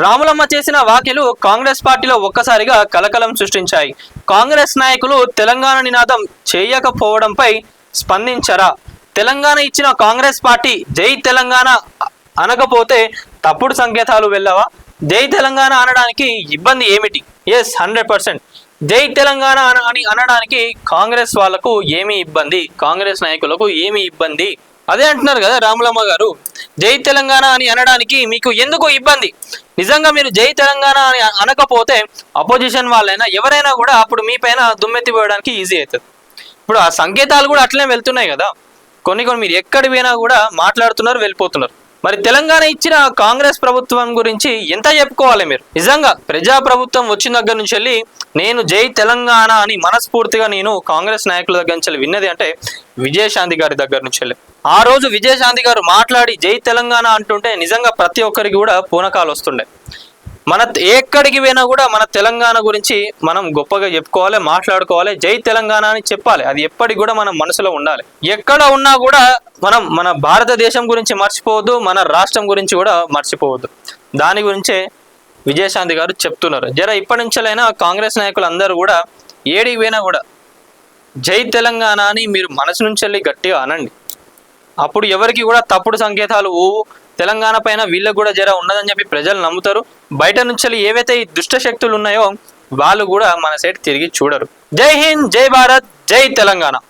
రాములమ్మ చేసిన వ్యాఖ్యలు కాంగ్రెస్ పార్టీలో ఒక్కసారిగా కలకలం సృష్టించాయి. కాంగ్రెస్ నాయకులు తెలంగాణ నినాదం చేయకపోవడంపై స్పందించరా? తెలంగాణ ఇచ్చిన కాంగ్రెస్ పార్టీ జై తెలంగాణ అనకపోతే తప్పుడు సంకేతాలు వెళ్ళవా? జై తెలంగాణ అనడానికి ఇబ్బంది ఏమిటి? ఎస్, 100%. జై తెలంగాణ అని అనడానికి కాంగ్రెస్ వాళ్లకు ఏమి ఇబ్బంది, కాంగ్రెస్ నాయకులకు ఏమి ఇబ్బంది? అదే అంటున్నారు కదా రాములమ్మ గారు, జై తెలంగాణ అని అనడానికి మీకు ఎందుకు ఇబ్బంది? నిజంగా మీరు జై తెలంగాణ అని అనకపోతే అపోజిషన్ వాళ్ళైనా ఎవరైనా కూడా అప్పుడు మీ పైన దుమ్మెత్తిపోయడానికి ఈజీ అవుతుంది. ఇప్పుడు ఆ సంకేతాలు కూడా అట్లనే వెళ్తున్నాయి కదా. కొన్ని మీరు ఎక్కడి పోయినా కూడా మాట్లాడుతున్నారు, వెళ్ళిపోతున్నారు. మరి తెలంగాణ ఇచ్చిన కాంగ్రెస్ ప్రభుత్వం గురించి ఎంత చెప్పుకోవాలి మీరు? నిజంగా ప్రజా ప్రభుత్వం వచ్చిన దగ్గర నుంచి వెళ్ళి నేను జై తెలంగాణ అని మనస్ఫూర్తిగా నేను కాంగ్రెస్ నాయకుల దగ్గర నుంచి విన్నది అంటే విజయశాంతి గారి దగ్గర నుంచి వెళ్ళి. ఆ రోజు విజయశాంతి గారు మాట్లాడి జై తెలంగాణ అంటుంటే నిజంగా ప్రతి ఒక్కరికి కూడా పూనకాలు వస్తుండే. మన ఎక్కడికి పోయినా కూడా మన తెలంగాణ గురించి మనం గొప్పగా చెప్పుకోవాలి, మాట్లాడుకోవాలి, జై తెలంగాణ అని చెప్పాలి. అది ఎప్పటికి కూడా మన మనసులో ఉండాలి. ఎక్కడ ఉన్నా కూడా మనం మన భారతదేశం గురించి మర్చిపోవద్దు, మన రాష్ట్రం గురించి కూడా మర్చిపోవద్దు. దాని గురించే విజయశాంతి గారు చెప్తున్నారు. జర ఇప్పటి నుంచైనా కాంగ్రెస్ నాయకులు అందరూ కూడా ఏడికి పోయినా కూడా జై తెలంగాణ అని మీరు మనసు నుంచి వెళ్ళి గట్టిగా అనండి. అప్పుడు ఎవరికి కూడా తప్పుడు సంకేతాలు తెలంగాణ పైన వీళ్ళకు కూడా జర ఉన్నదని చెప్పి ప్రజలు నమ్ముతారు. బయట నుంచి ఏవైతే ఈ దుష్ట శక్తులు ఉన్నాయో వాళ్ళు కూడా మన సైడ్ తిరిగి చూడరు. జై హింద్, జై భారత్, జై తెలంగాణ.